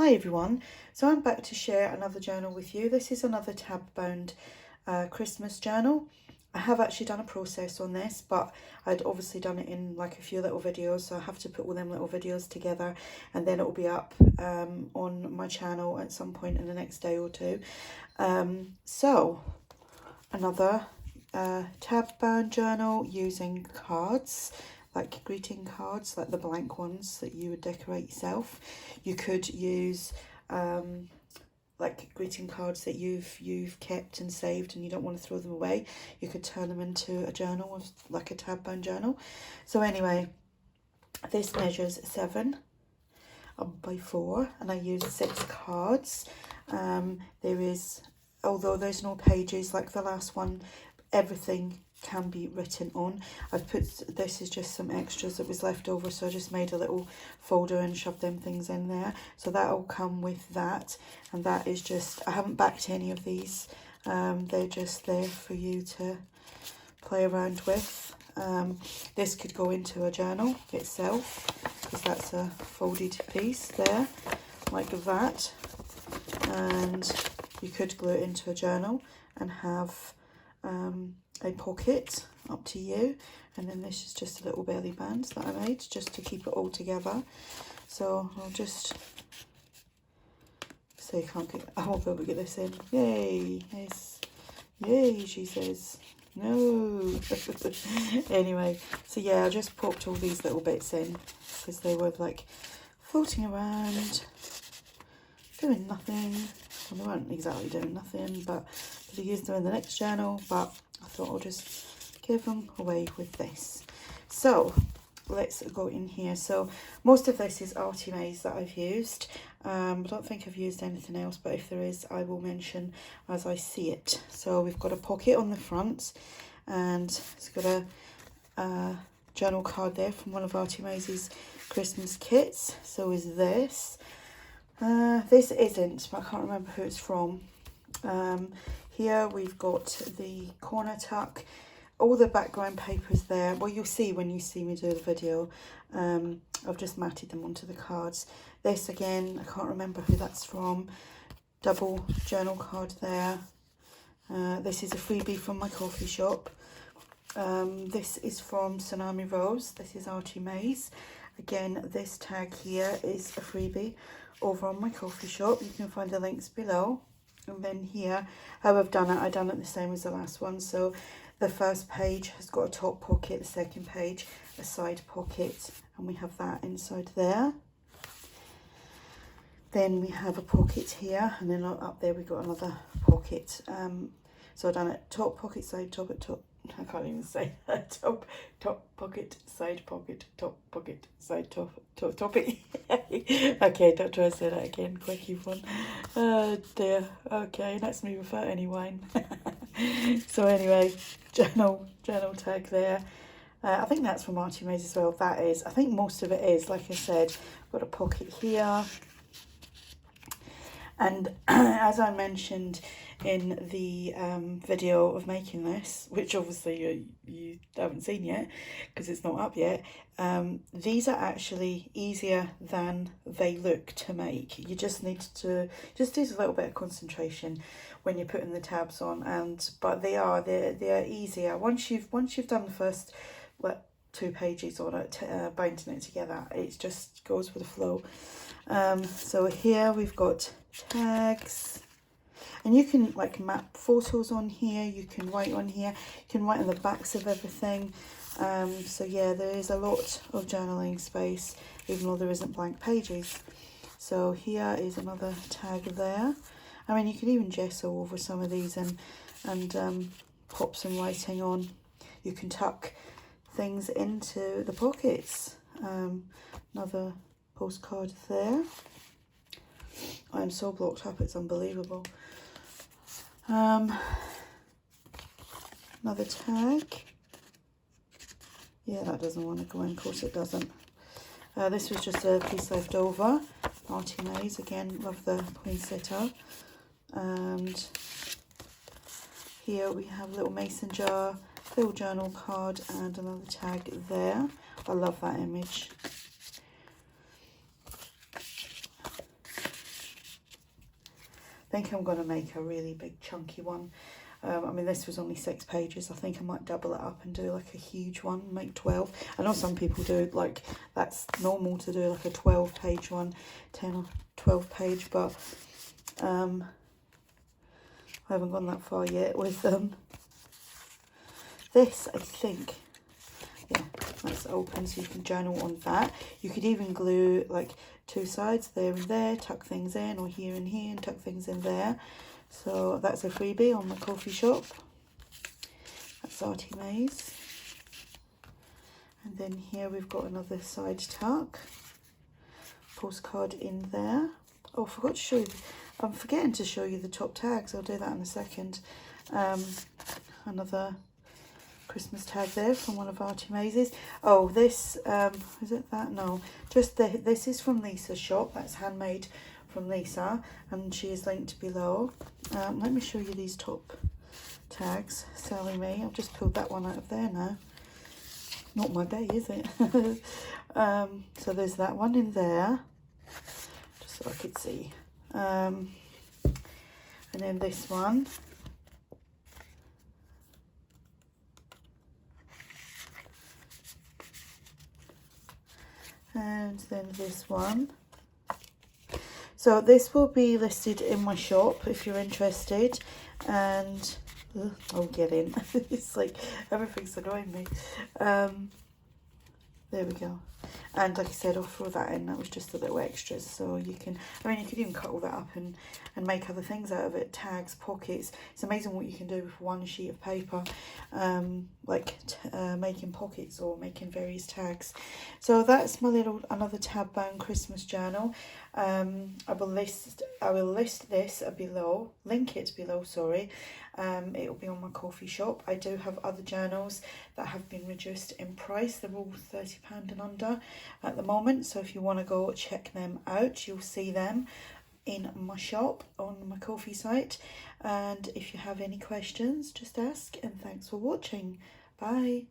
Hi everyone, so I'm back to share another journal with you. This is another tab bound Christmas journal. I have actually done a process on this, but I'd obviously done it in like a few little videos, so I have to put all them little videos together and then it will be up on my channel at some point in the next day or two. So another tab bound journal using cards, like greeting cards, like the blank ones that you would decorate yourself. You could use like greeting cards that you've kept and saved and you don't want to throw them away. You could turn them into a journal, like a tab bound journal. So anyway, this measures 7 by 4 and I used 6 cards. There is, although there's no pages like the last one, everything can be written on. I've put, this is just some extras that was left over, so I just made a little folder and shoved them things in there. So that'll come with that, and that is just, I haven't backed any of these. They're just there for you to play around with. This could go into a journal itself, because that's a folded piece there, like that. And you could glue it into a journal and have a pocket, up to you. And then this is just a little belly band that I made just to keep it all together. So I'll just, so you can't get, I won't be able to get this in. Yay, yes, yay, she says. No. Anyway, so yeah, I just popped all these little bits in because they were like floating around, doing nothing. Well, they weren't exactly doing nothing, but I used them in the next journal, but I thought I'll just give them away with this. So let's go in here. So most of this is ARTYmaze that I've used. I don't think I've used anything else, but if there is, I will mention as I see it. So we've got a pocket on the front, and it's got a journal card there from one of ARTYmaze's Christmas kits. So is this. This isn't, but I can't remember who it's from. Here we've got the corner tuck, all the background papers there. Well, you'll see when you see me do the video. I've just matted them onto the cards. This again, I can't remember who that's from. Double journal card there. This is a freebie from my coffee shop. This is from Tsunami Rose. This is ARTYmaze. Again, this tag here is a freebie over on my coffee shop. You can find the links below. And then here, how I've done it the same as the last one. So the first page has got a top pocket, the second page a side pocket, and we have that inside there. Then we have a pocket here, and then up there we've got another pocket. So I've done it top pocket, side top, top. I can't even say that. Top pocket, side pocket, top pocket, side topic. Okay, don't try to say that again. Quickie one. Oh dear. Okay, let's move without any wine. So anyway, journal tag there. I think that's from ARTYmaze as well. That is. I think most of it is. Like I said, got a pocket here. And as I mentioned in the video of making this, which obviously you haven't seen yet because it's not up yet, these are actually easier than they look to make. You just need to just use a little bit of concentration when you're putting the tabs on, but they're easier once you've done the first 2 pages on it, binding it together. It just goes with the flow. So here we've got tags, and you can like map photos on here, you can write on here, you can write on the backs of everything. So yeah, there is a lot of journaling space, even though there isn't blank pages. So here is another tag there. I mean, you can even gesso over some of these and pop some writing on. You can tuck things into the pockets. Another postcard there. I'm so blocked up, it's unbelievable. Another tag. Yeah, that doesn't want to go in, of course it doesn't. This was just a piece left over. ARTYmaze, again, love the poinsettia. And here we have a little mason jar, little journal card, and another tag there. I love that image. think I'm going to make a really big chunky one. I mean, this was only 6 pages. I think I might double it up and do like a huge one, make 12. I know some people do, like, that's normal to do like a 12-page one, 10 or 12 page, but I haven't gone that far yet with this, I think. Yeah, that's open, so you can journal on that. You could even glue like 2 sides there and there, tuck things in, or here and here, and tuck things in there. So that's a freebie on my coffee shop. That's ARTYmaze. And then here we've got another side tuck. Postcard in there. Oh, I forgot to show you. I'm forgetting to show you the top tags. I'll do that in a second. Another Christmas tag there from one of ARTYmaze's. Oh, this, is it that? No, just this is from Lisa's shop. That's handmade from Lisa, and she is linked below. Let me show you these top tags. Sally me. I've just pulled that one out of there now. Not my day, is it? So there's that one in there, just so I could see. And then this one. And then this one. So this will be listed in my shop if you're interested. And I'll get in. It's like everything's annoying me. There we go. And like I said, I'll throw that in. That was just a little extras. So you can, I mean, you could even cut all that up and make other things out of it. Tags, pockets. It's amazing what you can do with one sheet of paper. Making pockets or making various tags. So that's my little, another tab bound Christmas journal. I will list this below, link it below, sorry. It will be on my coffee shop. I do have other journals that have been reduced in price. They're all £30 and under at the moment, so if you want to go check them out, you'll see them in my shop on my coffee site. And if you have any questions, just ask, and thanks for watching. Bye.